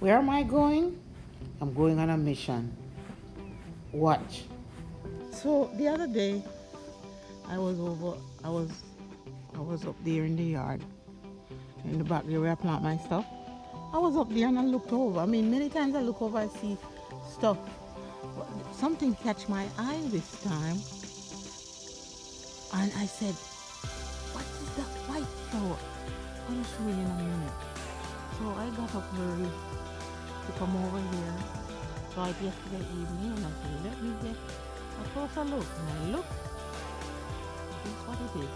Where am I going? I'm going on a mission. Watch. So the other day, I was over. I was up there in the yard, in the back there where I plant my stuff. I was up there and I looked over. I mean, many times I look over, I see stuff. But something catch my eye this time, and I said, "What is that white flower?" I'll show you in a minute. So I got up early to come over here. So I yesterday evening, and I said, "Let me get a closer look." And I look. This is what it is.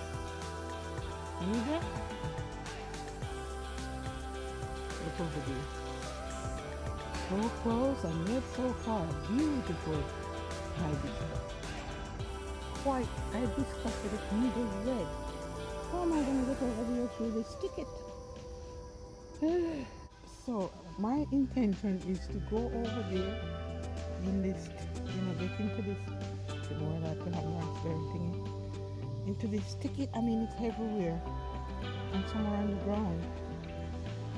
Can you get? Look over there. So close and yet so far. Beautiful hibiscus. White hibiscus with a needle red. How am I going to get over here to really stick it? So my intention is to go over there in this, get into this, where I can have my thing. Into this, stick it. I mean, it's everywhere and somewhere on the ground.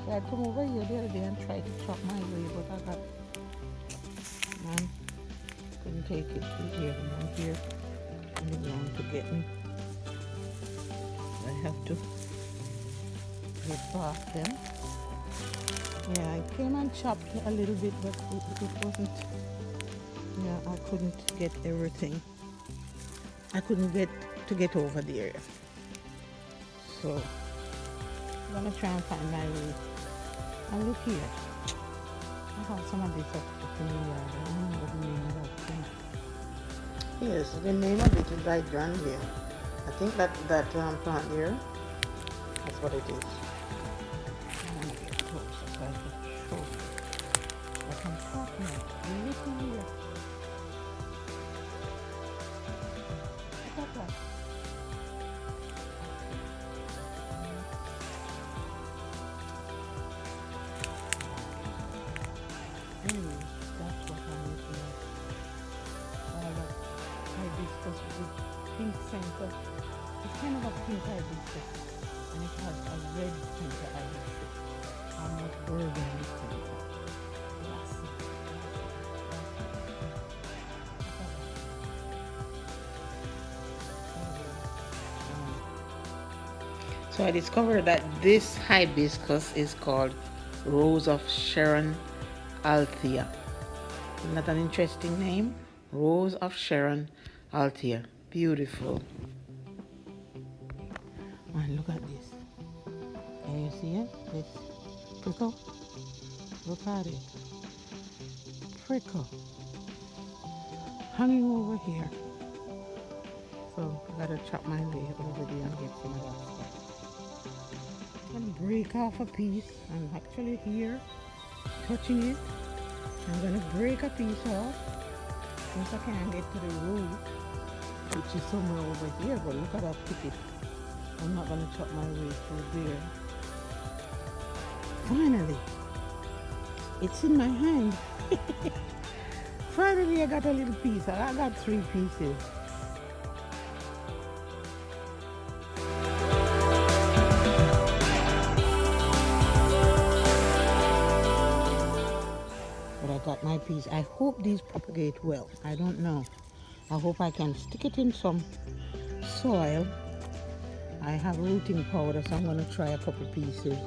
So I'd come over here the other day and try to chop my way, but I got, man, couldn't take it to here. I'm here on the ground to get me. I have to get past them. Yeah, I came and chopped a little bit, but it wasn't, I couldn't get everything. I couldn't get over there. So I'm gonna try and find my way. And look here. I have some of this up in the yard. I don't know what the name of that thing. Yes, the name of it is right down here. I think that plant here, that's what it is. I'm gonna get closer so I can show you what I'm talking about. Look here. Look at that. Anyway, that's what I'm looking at. All that hibiscus with pink center. It's kind of a pink hibiscus, and it has a red center hibiscus. Almost burgundy center. That's it. So I discovered that this hibiscus is called Rose of Sharon, Althea. Isn't that an interesting name? Rose of Sharon, Althea. Beautiful. And look at this. Can you see it? This prickle. Look at it. Prickle. Hanging over here. So I gotta chop my way over there and get some of that stuff. I'm gonna break off a piece. I'm actually here touching it. I'm gonna break a piece off since I can't get to the root, which is somewhere over here. But look at that ticket. I'm not gonna chop my way through there. Finally, it's in my hand. Finally, I got a little piece. I got 3 pieces. Got my piece. I hope these propagate well. I don't know. I hope I can stick it in some soil. I have rooting powder, so I'm going to try a couple pieces,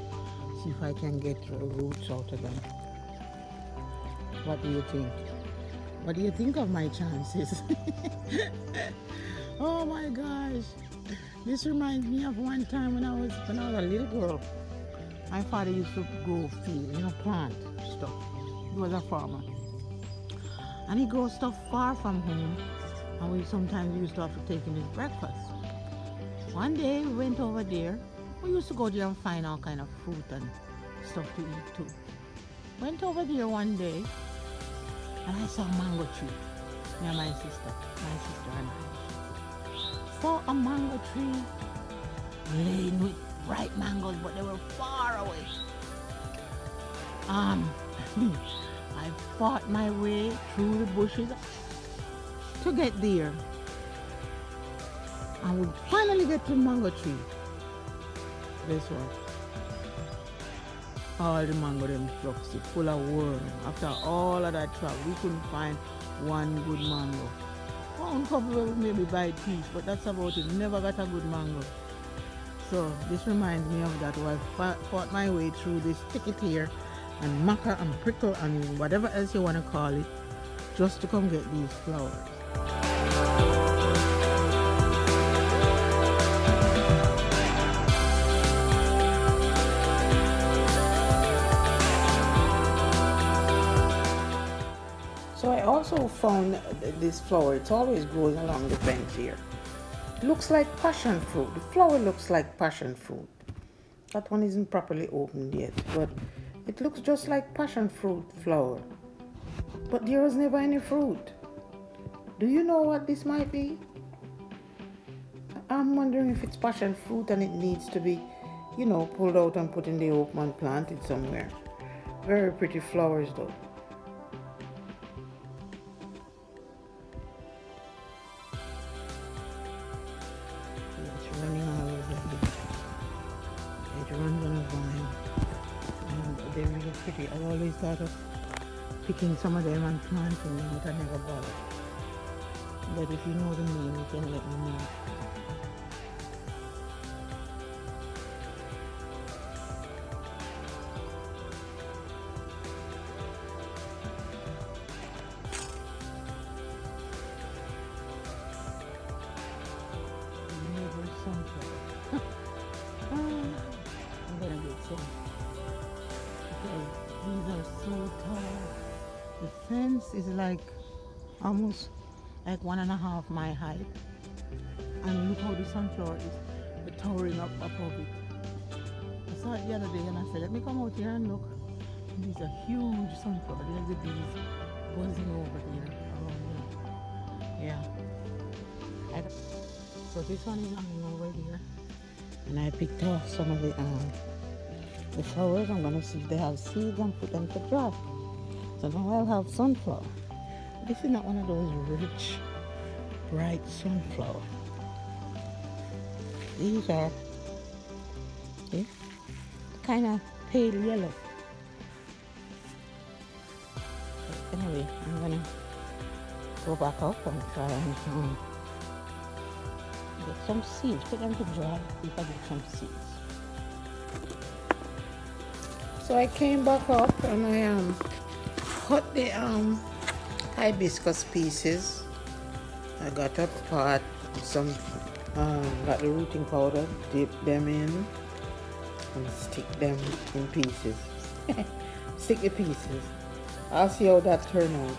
see if I can get the roots out of them. What do you think? What do you think of my chances? Oh my gosh, this reminds me of one time when I was a little girl. My father used to grow field, plant stuff. He was a farmer, and he grows stuff far from home, and we sometimes used to have to take him his breakfast. One day we went over there. We used to go there and find all kind of fruit and stuff to eat too. Went over there one day, and I saw a mango tree. Me and my sister and I saw a mango tree laden with ripe mangoes, but they were far away. I fought my way through the bushes to get there. And we finally get to the mango tree. Guess what? all the mango them fluffy, full of worm. After all of that travel, we couldn't find one good mango. One couple will maybe buy piece, but that's about it. Never got a good mango. So this reminds me of that. I fought my way through this thicket here, and maca and prickle and whatever else you want to call it, just to come get these flowers. So I also found this flower. It's always growing along the fence here. It looks like passion fruit. The flower looks like passion fruit. That one isn't properly opened yet, but it looks just like passion fruit flower. But there was never any fruit. Do you know what this might be? I'm wondering if it's passion fruit and it needs to be, pulled out and put in the open and planted somewhere. Very pretty flowers though. It's running all over here. It runs on a vine. And they're really pretty. I always thought of picking some of them and planting them, but I never bothered. But if you know the name, you can let me know. I'm gonna get some because these are so tall. The fence is like almost like 1.5 mile height, and look how the sunflower is towering up above it. I saw it the other day and I said, let me come out here and look. And these are huge sunflower. There's the bees buzzing over here around here. Yeah. So this one is hanging over here, and I picked off some of the flowers. I'm gonna see if they have seeds and put them to dry. So now I'll have sunflower. This is not one of those rich, bright sunflower. These are kind of pale yellow. But anyway, I'm gonna go back up and try and get some seeds. Put them to dry if I get some seeds. So I came back up and I cut the hibiscus pieces. I got a pot, some got the rooting powder, dip them in and stick them in pieces. Stick the pieces. I'll see how that turn out.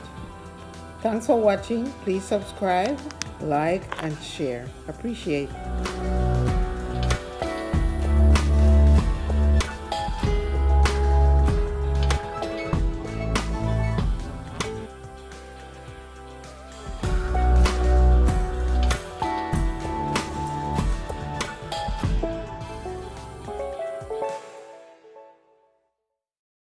Thanks for watching. Please subscribe, like and share. Appreciate it.